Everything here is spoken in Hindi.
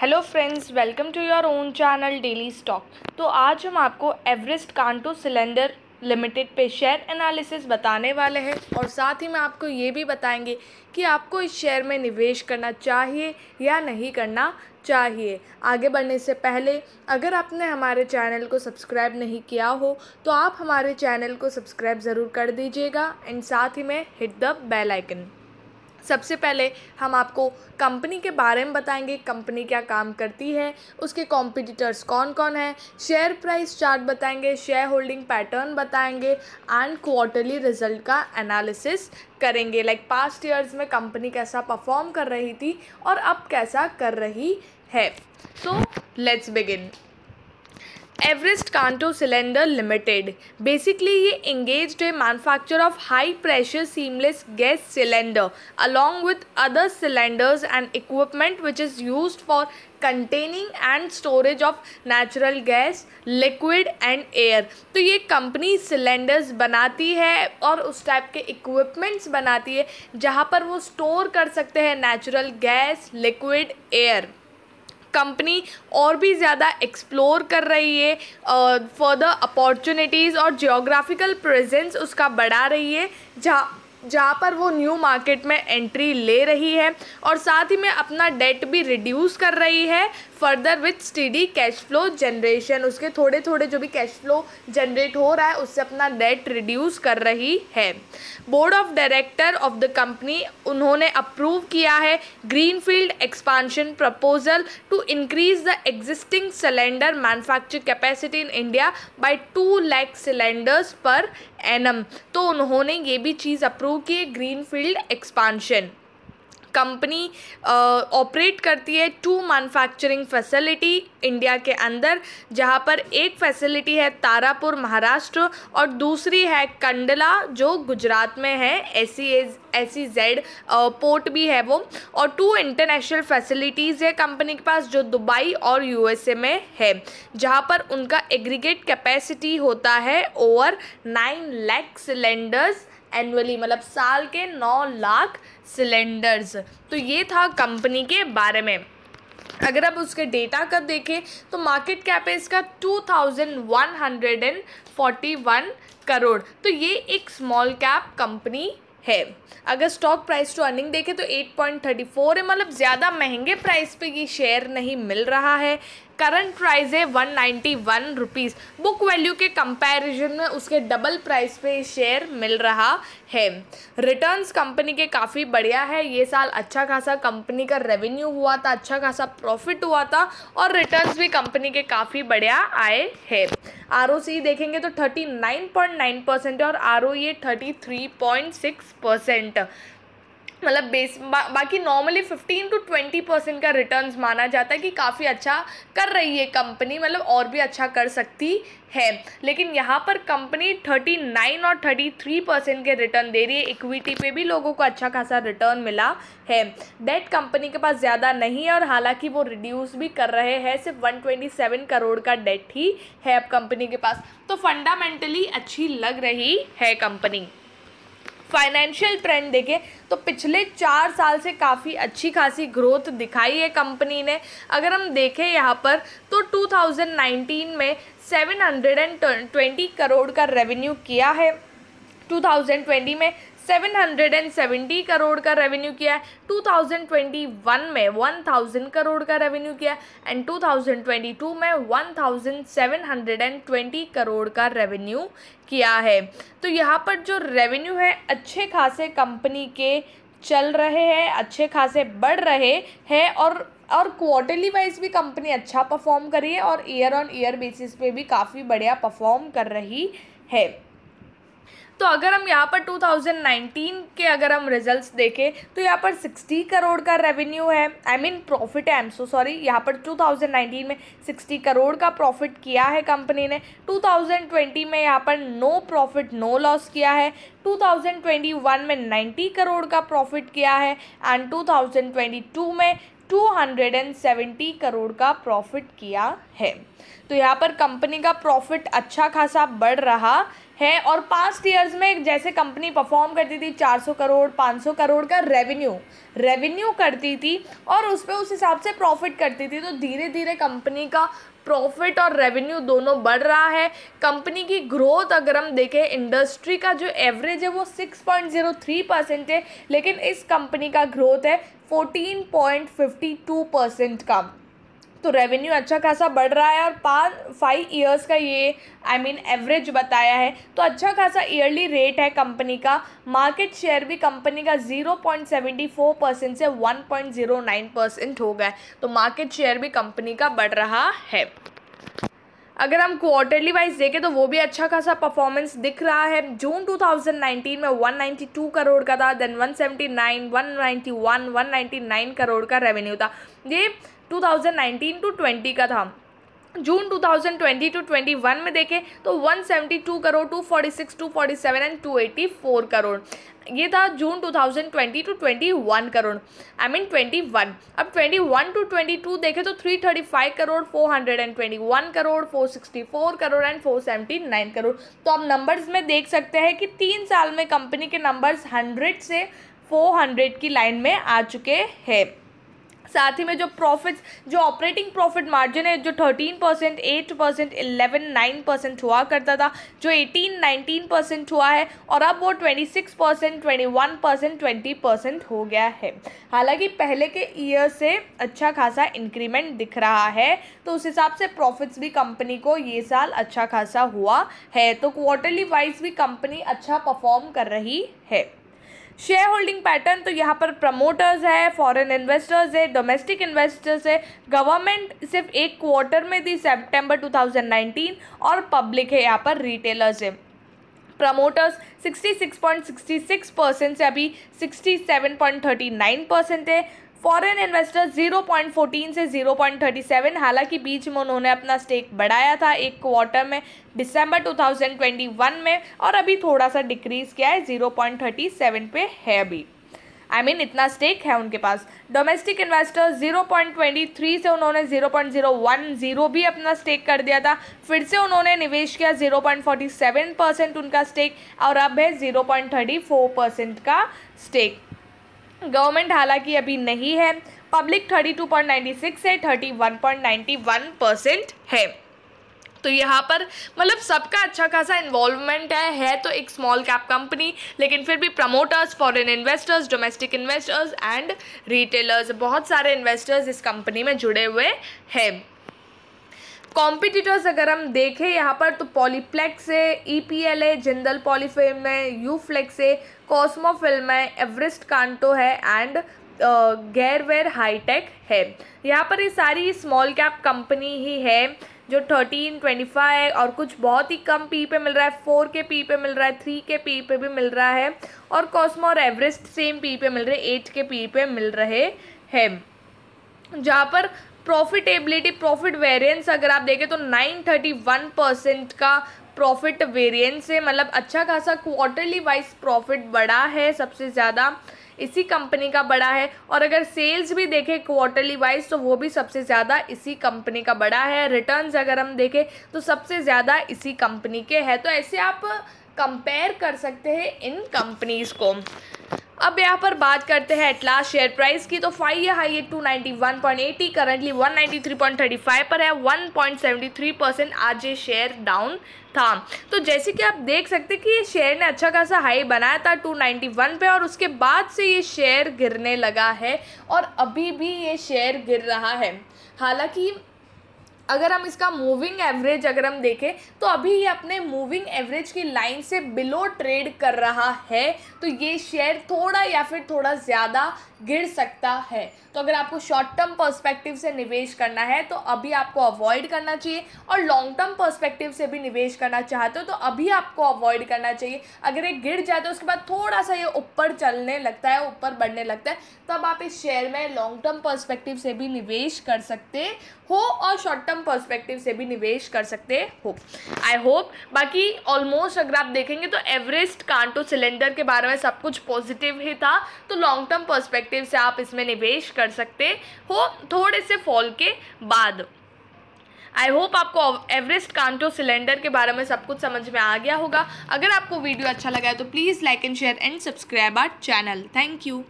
Hello friends, welcome to your own channel daily stock. तो आज हम आपको एवरेस्ट कांटो सिलेंडर लिमिटेड पे शेयर एनालिसिस बताने वाले हैं और साथ ही में आपको ये भी बताएंगे कि आपको इस शेयर में निवेश करना चाहिए या नहीं करना चाहिए। आगे बढ़ने से पहले अगर आपने हमारे चैनल को सब्सक्राइब नहीं किया हो तो आप हमारे चैनल को सब्सक्राइब ज़रूर कर दीजिएगा एंड साथ ही में हिट द बेल आइकन। सबसे पहले हम आपको कंपनी के बारे में बताएंगे, कंपनी क्या काम करती है, उसके कॉम्पिटिटर्स कौन कौन हैं, शेयर प्राइस चार्ट बताएंगे, शेयर होल्डिंग पैटर्न बताएंगे एंड क्वार्टरली रिजल्ट का एनालिसिस करेंगे। लाइक पास्ट ईयर्स में कंपनी कैसा परफॉर्म कर रही थी और अब कैसा कर रही है। तो let's begin. Everest Kanto cylinder limited basically ये engaged in manufacture of high pressure seamless gas cylinder along with other cylinders and equipment which is used for containing and storage of natural gas, liquid and air। तो ये कंपनी सिलेंडर्स बनाती है और उस टाइप के इक्विपमेंट्स बनाती है जहाँ पर वो स्टोर कर सकते हैं natural gas, liquid, air. Company और भी ज़्यादा एक्सप्लोर कर रही है, फर्दर अपॉर्चुनिटीज़ और जियोग्राफिकल प्रेजेंस उसका बढ़ा रही है जहाँ पर वो न्यू मार्केट में एंट्री ले रही है और साथ ही में अपना डेट भी रिड्यूस कर रही है further with steady cash flow generation. उसके थोड़े थोड़े जो भी कैश फ्लो जनरेट हो रहा है उससे अपना डेट रिड्यूस कर रही है। Board of director of the company उन्होंने अप्रूव किया है greenfield expansion proposal to increase the existing cylinder manufacture capacity in India by 2 lakh cylinders per annum. तो उन्होंने ये भी चीज़ अप्रूव की है, ग्रीनफील्ड एक्सपांशन। कंपनी ऑपरेट करती है 2 मैन्युफैक्चरिंग फैसिलिटी इंडिया के अंदर, जहां पर एक फैसिलिटी है तारापुर महाराष्ट्र और दूसरी है कंडला जो गुजरात में है। SEZ पोर्ट भी है वो, और 2 इंटरनेशनल फैसिलिटीज़ है कंपनी के पास जो दुबई और USA में है, जहां पर उनका एग्रीगेट कैपेसिटी होता है ओवर 9 लाख सिलेंडर्स एनुअली, मतलब साल के 9 लाख सिलेंडर्स। तो ये था कंपनी के बारे में। अगर आप उसके डेटा का देखें तो मार्केट कैप है इसका 2141 करोड़। तो ये एक स्मॉल कैप कंपनी है। अगर स्टॉक प्राइस टू अर्निंग देखें तो 8.34 है, मतलब ज़्यादा महंगे प्राइस पे ये शेयर नहीं मिल रहा है। करंट प्राइस है 191 रुपीज़। बुक वैल्यू के कंपैरिजन में उसके डबल प्राइस पे शेयर मिल रहा है। रिटर्न्स कंपनी के काफ़ी बढ़िया है। ये साल अच्छा खासा कंपनी का रेवेन्यू हुआ था, अच्छा खासा प्रॉफिट हुआ था और रिटर्न्स भी कंपनी के काफ़ी बढ़िया आए हैं। ROC देखेंगे तो 39.9% है और ROE 33.6%। मतलब बाकी नॉर्मली 15 to 20% का रिटर्न्स माना जाता है कि काफ़ी अच्छा कर रही है कंपनी, मतलब और भी अच्छा कर सकती है। लेकिन यहाँ पर कंपनी 39 और 33% के रिटर्न दे रही है। इक्विटी पे भी लोगों को अच्छा खासा रिटर्न मिला है। डेट कंपनी के पास ज़्यादा नहीं है और हालांकि वो रिड्यूस भी कर रहे हैं, सिर्फ 127 करोड़ का डेट ही है अब कंपनी के पास। तो फंडामेंटली अच्छी लग रही है कंपनी। फाइनेंशियल ट्रेंड देखें तो पिछले 4 साल से काफ़ी अच्छी खासी ग्रोथ दिखाई है कंपनी ने। अगर हम देखें यहाँ पर तो 2019 में 720 करोड़ का रेवेन्यू किया है, 2020 में 770 करोड़ का रेवेन्यू किया है, 2021 में 1000 करोड़ का रेवेन्यू किया एंड 2022 में 1720 करोड़ का रेवेन्यू किया है। तो यहाँ पर जो रेवेन्यू है अच्छे खासे कंपनी के चल रहे हैं, अच्छे खासे बढ़ रहे हैं और क्वार्टरली वाइज भी कंपनी अच्छा परफॉर्म कर रही है और ईयर ऑन ईयर बेसिस पे भी काफ़ी बढ़िया परफॉर्म कर रही है। तो अगर हम यहाँ पर 2019 के अगर हम रिजल्ट्स देखें तो यहाँ पर 60 करोड़ का रेवेन्यू है, प्रॉफिट है, यहाँ पर 2019 में 60 करोड़ का प्रॉफिट किया है कंपनी ने। 2020 में यहाँ पर नो प्रॉफिट नो लॉस किया है, 2021 में 90 करोड़ का प्रॉफिट किया है एंड 2022 में 270 करोड़ का प्रॉफिट किया है। तो यहाँ पर कंपनी का प्रॉफिट अच्छा खासा बढ़ रहा है। और पास्ट ईयर्स में जैसे कंपनी परफॉर्म करती थी 400 करोड़ 500 करोड़ का रेवेन्यू करती थी और उस पर उस हिसाब से प्रॉफिट करती थी। तो धीरे धीरे कंपनी का प्रॉफिट और रेवेन्यू दोनों बढ़ रहा है। कंपनी की ग्रोथ अगर हम देखें, इंडस्ट्री का जो एवरेज है वो 6.03% है, लेकिन इस कंपनी का ग्रोथ है 14.52% का। तो रेवेन्यू अच्छा खासा बढ़ रहा है और 5 ईयर्स का ये एवरेज बताया है। तो अच्छा खासा ईयरली रेट है कंपनी का। मार्केट शेयर भी कंपनी का 0.74% से 1.09% हो गया है। तो मार्केट शेयर भी कंपनी का बढ़ रहा है। अगर हम क्वार्टरली वाइज देखें तो वो भी अच्छा खासा परफॉर्मेंस दिख रहा है। जून 2019 में 192 करोड़ का था, देन 179, 191, 199 करोड़ का रेवेन्यू था। ये 2019 टू 20 का था। जून 2020 टू 21 में देखें तो 172 करोड़, 246, 247 एंड 284 करोड़ ये था जून 2020 टू 21 करोड़ 21। अब 21 टू 22 देखें तो 335 करोड़, 421 करोड़, 464 करोड़ एंड 479 करोड़। तो आप नंबर्स में देख सकते हैं कि 3 साल में कंपनी के नंबर्स 100 से 400 की लाइन में आ चुके हैं। साथ ही में जो प्रॉफिट्स, जो ऑपरेटिंग प्रॉफिट मार्जिन है, जो 13%, 8%, 11%, 9% हुआ करता था, जो 18%, 19% हुआ है और अब वो 26%, 21%, 20% हो गया है। हालांकि पहले के ईयर से अच्छा खासा इंक्रीमेंट दिख रहा है, तो उस हिसाब से प्रॉफिट्स भी कंपनी को ये साल अच्छा खासा हुआ है। तो क्वार्टरली वाइज भी कंपनी अच्छा परफॉर्म कर रही है। शेयर होल्डिंग पैटर्न, तो यहाँ पर प्रमोटर्स है, फॉरेन इन्वेस्टर्स है, डोमेस्टिक इन्वेस्टर्स है, गवर्नमेंट सिर्फ एक क्वार्टर में थी सितंबर 2019 और पब्लिक है यहाँ पर रिटेलर्स है। प्रमोटर्स 66.66% से अभी 67.39% है। फॉरेन इन्वेस्टर्स 0.14 से 0.37, हालांकि बीच में उन्होंने अपना स्टेक बढ़ाया था एक क्वार्टर में दिसंबर 2021 में और अभी थोड़ा सा डिक्रीज़ किया है, 0.37 पे है अभी। इतना स्टेक है उनके पास। डोमेस्टिक इन्वेस्टर्स 0.23 से उन्होंने 0.010 भी अपना स्टेक कर दिया था, फिर से उन्होंने निवेश किया 0.47% उनका स्टेक और अब है 0.34% का स्टेक। गवर्नमेंट हालांकि अभी नहीं है। पब्लिक 32.96 है, 31.91% है। तो यहाँ पर मतलब सबका अच्छा खासा इन्वॉल्वमेंट है तो एक स्मॉल कैप कंपनी, लेकिन फिर भी promoters, foreign investors, domestic investors and retailers, बहुत सारे इन्वेस्टर्स इस कंपनी में जुड़े हुए हैं। कॉम्पिटिटर्स अगर हम देखें यहाँ पर तो पॉलीप्लेक्स है, EPL है, जिंदल पॉलीफिल्म है, यूफ्लेक्स है, कॉस्मो फिल्म है, एवरेस्ट कांटो है एंड गैरवेयर हाईटेक है। यहाँ पर ये सारी स्मॉल कैप कंपनी ही है जो 13, 25 और कुछ बहुत ही कम पी पे मिल रहा है, 4 के पी पे मिल रहा है, 3 के पी पे भी मिल रहा है और कॉस्मो और एवरेस्ट सेम पी पे मिल रहे हैं, 8 के पी पे मिल रहे हैं। जहाँ पर प्रॉफिटेबिलिटी, प्रॉफिट वेरिएंस अगर आप देखें तो 931% का प्रॉफिट वेरिएंस है, मतलब अच्छा खासा क्वार्टरली वाइज प्रॉफिट बढ़ा है, सबसे ज़्यादा इसी कंपनी का बढ़ा है। और अगर सेल्स भी देखें क्वार्टरली वाइज तो वो भी सबसे ज़्यादा इसी कंपनी का बढ़ा है। रिटर्न्स अगर हम देखें तो सबसे ज़्यादा इसी कंपनी के हैं। तो ऐसे आप कंपेयर कर सकते हैं इन कंपनीज़ को। अब यहाँ पर बात करते हैं एट लास्ट शेयर प्राइस की, तो 5 ईयर हाई है 291.80, करंटली 193.35 पर है, 1.73% आज ये शेयर डाउन था। तो जैसे कि आप देख सकते हैं कि ये शेयर ने अच्छा खासा हाई बनाया था 291 पे और उसके बाद से ये शेयर गिरने लगा है और अभी भी ये शेयर गिर रहा है। हालांकि अगर हम इसका मूविंग एवरेज अगर हम देखें तो अभी ये अपने मूविंग एवरेज की लाइन से बिलो ट्रेड कर रहा है, तो ये शेयर थोड़ा या फिर थोड़ा ज़्यादा गिर सकता है। तो अगर आपको शॉर्ट टर्म पर्सपेक्टिव से निवेश करना है तो अभी आपको अवॉइड करना चाहिए, और लॉन्ग टर्म पर्सपेक्टिव से भी निवेश करना चाहते हो तो अभी आपको अवॉइड करना चाहिए। अगर ये गिर जाए तो उसके बाद थोड़ा सा ये ऊपर चलने लगता है, ऊपर बढ़ने लगता है, तब आप इस शेयर में लॉन्ग टर्म पर्सपेक्टिव से भी निवेश कर सकते हो और शॉर्ट टर्म पर्सपेक्टिव से भी निवेश कर सकते हो। आई होप बाकी ऑलमोस्ट अगर आप देखेंगे तो एवरेस्ट कांटो सिलेंडर के बारे में सब कुछ पॉजिटिव ही था, तो लॉन्ग टर्म पर्सपेक्टिव से आप इसमें निवेश कर सकते हो थोड़े से फॉल के बाद। आई होप आपको एवरेस्ट कांटो सिलेंडर के बारे में सब कुछ समझ में आ गया होगा। अगर आपको वीडियो अच्छा लगा है तो please like and share and subscribe our channel. Thank you.